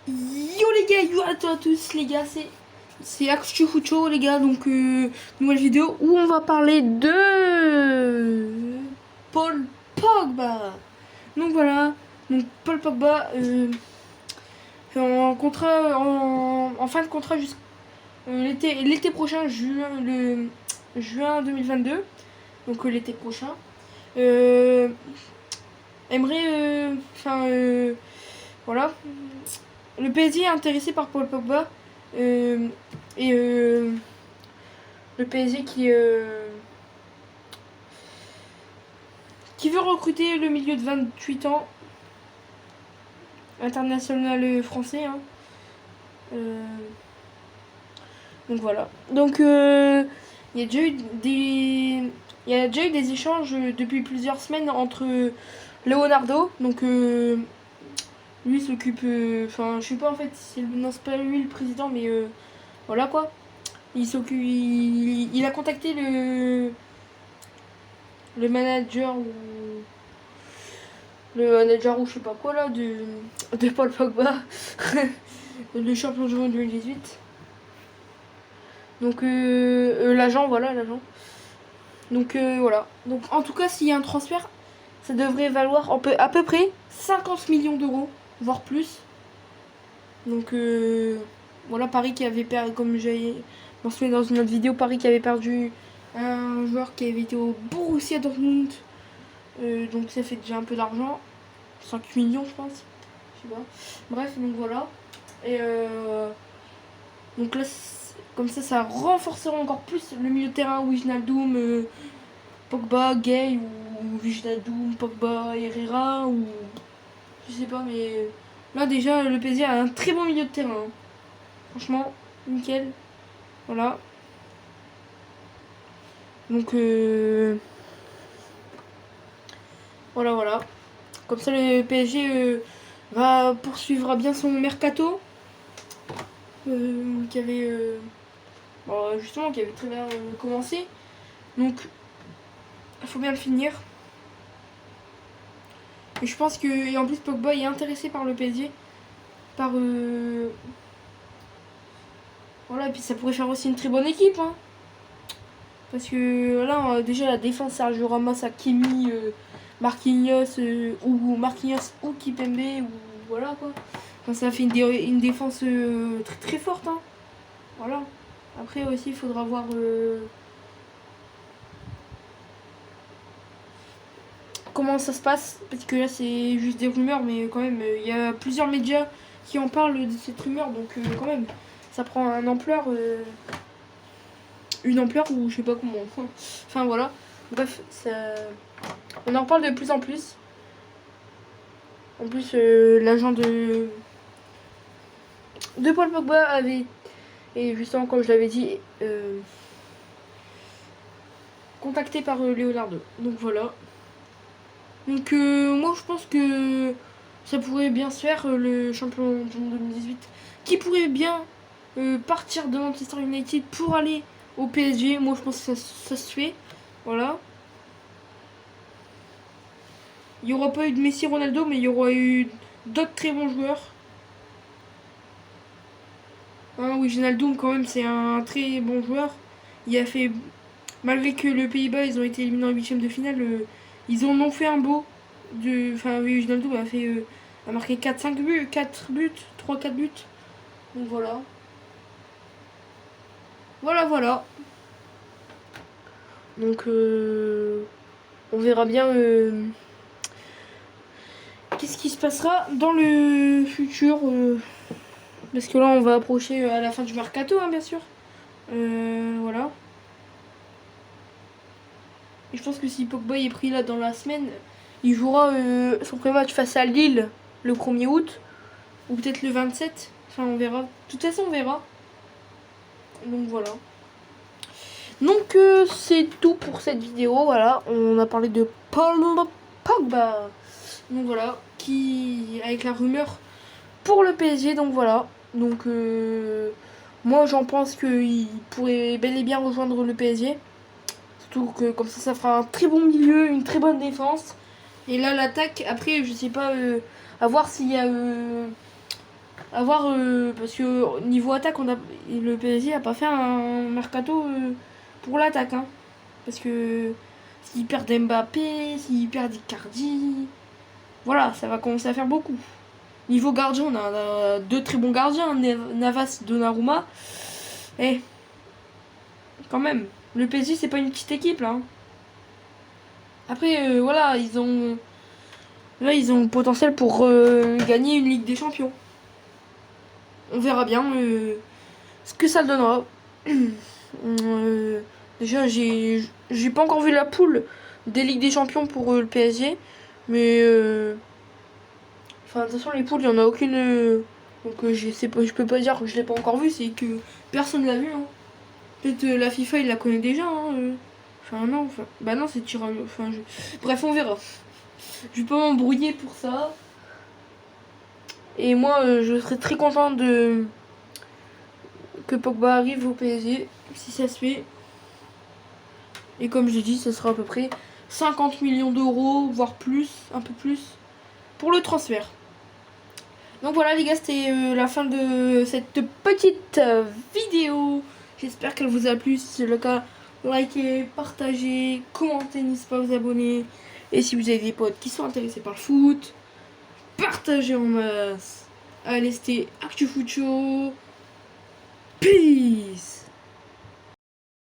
Yo les gars, yo à tous les gars, c'est Axtu Fucho les gars, donc nouvelle vidéo où on va parler de Paul Pogba. Donc voilà, donc Paul Pogba en contrat, en fin de contrat jusqu'à l'été prochain, juin 2022, donc l'été prochain. Aimerait, voilà. Le PSG est intéressé par Paul Pogba. Et le PSG qui veut recruter le milieu de 28 ans, international français. Hein. Donc voilà. Donc il y a déjà eu des échanges depuis plusieurs semaines entre Leonardo, donc lui s'occupe, je sais pas en fait, non c'est pas lui le président, mais voilà quoi. Il s'occupe, il a contacté le manager ou je sais pas quoi là de Paul Pogba, le champion du monde 2018. Donc l'agent, voilà l'agent. Donc voilà. Donc en tout cas s'il y a un transfert, ça devrait valoir à peu près 50 millions d'euros, voire plus. Donc voilà, Paris qui avait perdu, comme j'ai mentionné dans une autre vidéo, Paris qui avait perdu un joueur qui avait été au Borussia Dortmund. Donc ça fait déjà un peu d'argent. 5 millions je pense. Je sais pas. Bref, donc voilà. Et donc là, comme ça renforcera encore plus le milieu de terrain. Wijnaldum, Pogba, Gay, ou Wijnaldum, Pogba, Herrera, ou je sais pas, mais là déjà le PSG a un très bon milieu de terrain. Hein. Franchement, nickel. Voilà. Donc voilà. Comme ça le PSG poursuivra bien son mercato. Qui avait justement qui avait très bien commencé. Donc il faut bien le finir. Et je pense que, et en plus Pogba est intéressé par le PSG. Voilà, et puis ça pourrait faire aussi une très bonne équipe. Hein. Parce que là, déjà la défense, Sergio Ramos, Hakimi, Marquinhos, ou Kipembe, ou voilà quoi. Enfin, ça fait une défense très très forte. Hein. Voilà. Après aussi, il faudra voir comment ça se passe. Parce que là, c'est juste des rumeurs, mais quand même, il y a plusieurs médias qui en parlent de cette rumeur. Donc quand même, ça prend une ampleur ou je sais pas comment. Enfin voilà. Bref, on en parle de plus en plus. En plus, l'agent de Paul Pogba avait, et justement comme je l'avais dit, contacté par Leonardo. Donc voilà. Donc moi je pense que ça pourrait bien se faire, le champion du monde 2018, qui pourrait bien partir de Manchester United pour aller au PSG. Moi je pense que ça se fait. Voilà. Il n'y aura pas eu de Messi, Ronaldo, mais il y aura eu d'autres très bons joueurs. Hein, oui, Wijnaldum quand même c'est un très bon joueur. Il a fait, malgré que le Pays-Bas ils ont été éliminés en 8ème de finale, ils en ont fait un beau. Enfin oui, Wijnaldum a marqué 4-5 buts, 4 buts, 3-4 buts. Donc voilà. Voilà. Donc on verra bien qu'est-ce qui se passera dans le futur. Parce que là on va approcher à la fin du mercato, hein, bien sûr. Voilà. Et je pense que si Pogba est pris là dans la semaine, il jouera son premier match face à Lille le 1er août. Ou peut-être le 27. Enfin on verra. De toute façon on verra. Donc voilà. Donc c'est tout pour cette vidéo. Voilà. On a parlé de Paul Pogba. Donc voilà. Qui, avec la rumeur pour le PSG. Donc voilà. Donc moi j'en pense qu'il pourrait bel et bien rejoindre le PSG. Surtout que comme ça fera un très bon milieu, une très bonne défense. Et là l'attaque, après je sais pas, à voir s'il y a À voir, parce que niveau attaque, le PSG a pas fait un mercato pour l'attaque. Hein. Parce que s'ils perdent Mbappé, s'ils perdent Icardi, voilà, ça va commencer à faire beaucoup. Niveau gardien, on a deux très bons gardiens, Navas, Donnarumma. Et quand même, le PSG c'est pas une petite équipe là. Après, voilà, ils ont le potentiel pour gagner une Ligue des Champions. On verra bien ce que ça donnera. Déjà, j'ai pas encore vu la poule des Ligues des Champions pour le PSG, mais enfin, de toute façon, les poules, il n'y en a aucune. Donc, je peux pas dire que je l'ai pas encore vue, c'est que personne l'a vu. Hein. Peut-être la FIFA, il la connaît déjà. Hein. Enfin, non, bah non, c'est tirage. Enfin, bref, on verra. Je vais pas m'embrouiller pour ça. Et moi, je serais très content que Pogba arrive au PSG, si ça se fait. Et comme j'ai dit, ça sera à peu près 50 millions d'euros, voire plus, un peu plus, pour le transfert. Donc voilà les gars, c'était la fin de cette petite vidéo. J'espère qu'elle vous a plu. Si c'est le cas, likez, partagez, commentez, n'hésitez pas à vous abonner. Et si vous avez des potes qui sont intéressés par le foot, partagez en masse. Allez, c'était ActuFoot Show. Peace.